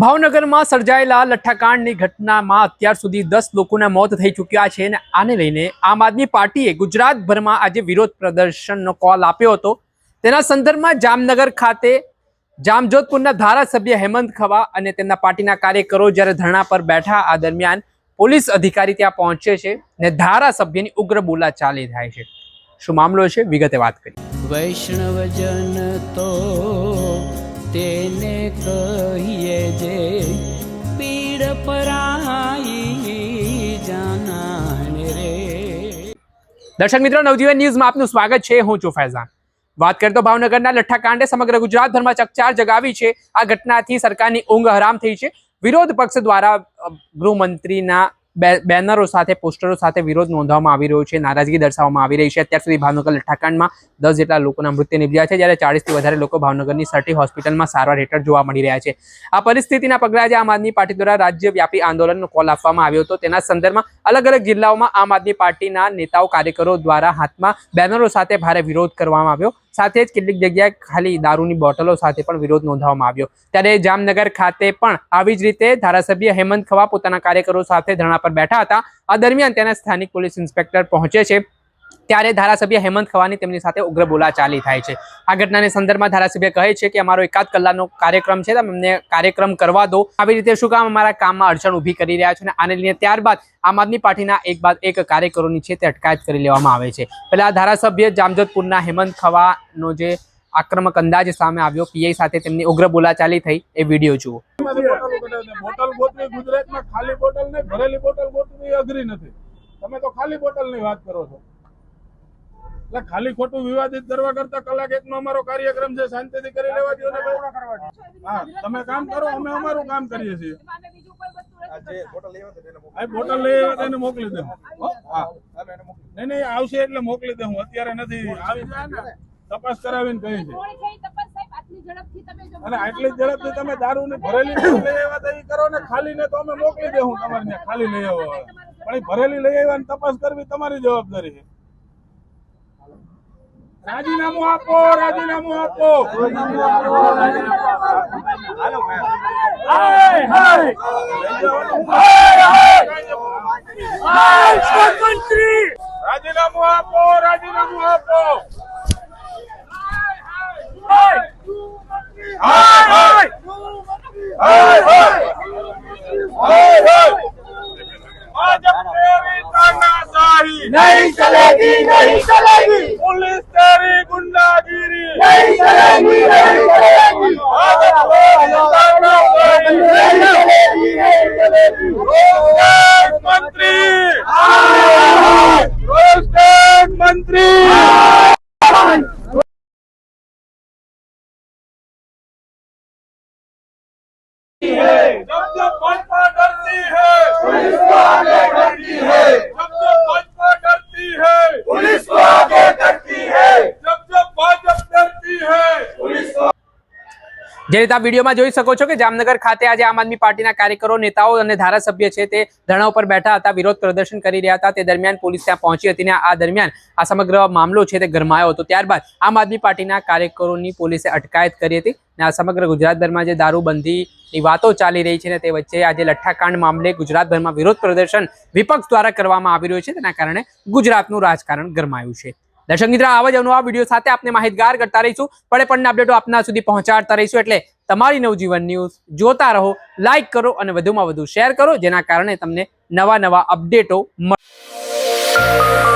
ભાવનગરમાં સર્જાયેલા લઠ્ઠાકાંડની ઘટનામાં અત્યાર સુધી 10 લોકોના મોત થઈ ચૂક્યા છે અને આને લઈને આમ આદમી પાર્ટીએ ગુજરાતભરમાં આજે વિરોધ પ્રદર્શનનો કોલ આપ્યો હતો। તેના સંદર્ભમાં જામનગર ખાતે જામજોધપુરના ધારાસભ્ય હેમંત ખવા અને તેમના પાર્ટીના કાર્યકરો જ્યારે ધરણા પર બેઠા આ દરમિયાન પોલીસ અધિકારી ત્યાં પહોંચે છે અને ધારાસભ્યની ઉગ્ર બોલાચાલી થાય છે। શું મામલો છે વિગતે વાત કરીએ। વૈષ્ણવજન તો તેને કહીએ જે પીડ પરાઈ જાનાને રે। દર્શક મિત્રો, નવજીવન ન્યૂઝમાં આપનું સ્વાગત છે। હું છું ફૈઝાન। વાત કરીએ તો ભાવનગરના લઠ્ઠાકાંડે સમગ્ર ગુજરાતભરમાં ચકચાર જગાવી છે। આ ઘટનાથી સરકારની ઊંઘ હરામ થઈ છે। વિરોધ પક્ષ દ્વારા ગૃહમંત્રીના બેનરો સાથે પોસ્ટરો સાથે વિરોધ નોંધવામાં આવી રહ્યો છે, નારાજગી દર્શાવવામાં આવી રહી છે। અત્યાર સુધી ભાવનગર લઠ્ઠાકાંડમાં 10 જેટલા લોકોના મૃત્યુ નિપજ્યા છે, જ્યારે 40થી વધારે લોકો ભાવનગરની સટી હોસ્પિટલમાં સારવાર હેઠળ જોવા મળી રહ્યા છે। આ પરિસ્થિતિના પગલે આજે આમ આદમી પાર્ટી દ્વારા રાજ્યવ્યાપી આંદોલનનો કોલ આપવામાં આવ્યો હતો। તેના સંદર્ભમાં અલગ અલગ જિલ્લાઓમાં આમ આદમી પાર્ટીના નેતાઓ કાર્યકરો દ્વારા હાથમાં બેનરો સાથે ભારે વિરોધ કરવામાં આવ્યો। સાથે જ કેટલીક જગ્યાએ ખાલી દારૂની બોટલો સાથે પણ વિરોધ નોંધવામાં આવ્યો। ત્યારે જામનગર ખાતે પણ આવી જ રીતે ધારાસભ્ય હેમંત ખવા પોતાના કાર્યકરો સાથે ધરણા પર બેઠા હતા। આ દરમિયાન તેના સ્થાનિક પોલીસ ઇન્સ્પેક્ટર પહોંચે છે, ત્યારે ધારાસભ્ય હેમંત ખવાની તેમની સાથે ઉગ્ર બોલાચાલી થાય છે। આ ઘટનાના સંદર્ભમાં ધારાસભ્ય કહે છે કે અમારો 1 કલાકનો કાર્યક્રમ છે, તમે અમને કાર્યક્રમ કરવા દો। આવી રીતે શું કામ અમારા કામમાં અડચણ ઊભી કરી રહ્યા છો? અને આને લઈને ત્યારબાદ આમ આદમી પાર્ટીના એક બાદ એક કાર્યકરોની છે તે અટકાયત કરી લેવામાં આવે છે। પહેલા ધારાસભ્ય જામજોધપુરના હેમંત ખવાનો જે આક્રમક અંદાજ સામે આવ્યો, પીઆઈ સાથે તેમની ઉગ્ર બોલાચાલી થઈ, એ વિડીયો જુઓ। બોટલ ગોતવી ગુજરાતમાં ખાલી બોટલ ને ભરેલી બોટલ ગોતવી અઘરી નથી। તમે તો ખાલી બોટલની વાત કરો છો, એટલે ખાલી ખોટું વિવાદિત કરવા કરતા કલાક એકનો અમારો કાર્યક્રમ છે, શાંતિથી કરી લેવા દો ને ભાઈ। હા, તમે કામ કરો, અમે અમારું કામ કરીએ છીએ। બોટલ લઈ આવ્યા તેને મોકલી દે। હા, નહીં આવશે એટલે મોકલી દે। હું અત્યારે નથી, આવી જાય ને તપાસ કરાવીને કહી છે। અને આટલી ઝડપથી તમે દારૂ ની ભરેલી લઈ આવ્યા તો એ કરો ને, ખાલી ને તો અમે મોકલી દે। હું તમારે ત્યાં ખાલી લઈ આવો, પણ એ ભરેલી લઈ આવ્યા તપાસ કરવી તમારી જવાબદારી છે। રાજીનામું આપો, રાજીનામું આપો। રાજીનામું આપો, રાજીનામું આપો। नहीं चलेगी, नहीं चलेगी। पुलिस तेरी गुंडागिरी नहीं चलेगी, नहीं चलेगी। रोस्टेड मंत्री जब जब भाजपा डरती है पुलिस को आगे करती है। जब जब भाजपा डरती है पुलिस को आगे करती है। जब जब भाजपा डरती है पुलिस को। જે રીતે આ વિડીયોમાં જોઈ શકો છો કે જામનગર ખાતે આજે આમ આદમી પાર્ટીના કાર્યકરો, નેતાઓ અને ધારાસભ્ય છે તે ધરણા ઉપર બેઠા હતા, વિરોધ પ્રદર્શન કરી રહ્યા હતા। તે દરમિયાન પોલીસ ત્યાં પહોંચી હતી ને આ દરમિયાન આ સમગ્ર મામલો છે તે ગરમાયો હતો। ત્યારબાદ આમ આદમી પાર્ટીના કાર્યકરોની પોલીસે અટકાયત કરી હતી અને આ સમગ્ર ગુજરાતભરમાં જે દારૂબંધીની વાતો ચાલી રહી છે ને તે વચ્ચે આજે લઠ્ઠાકાંડ મામલે ગુજરાતભરમાં વિરોધ પ્રદર્શન વિપક્ષ દ્વારા કરવામાં આવી રહ્યું છે। તેના કારણે ગુજરાતનું રાજકારણ ગરમાયું છે। દર્શક મિત્રો, આવા જ અવનવા વિડીયો સાથે આપને માહિતગાર કરતા રહીશું, પડે પડના અપડેટો આપના સુધી પહોંચાડતા રહીશું। એટલે તમારી નવજીવન ન્યૂઝ જોતા રહો, લાઈક કરો અને વધુમાં વધુ શેર કરો, જેના કારણે તમને નવા અપડેટો મળે।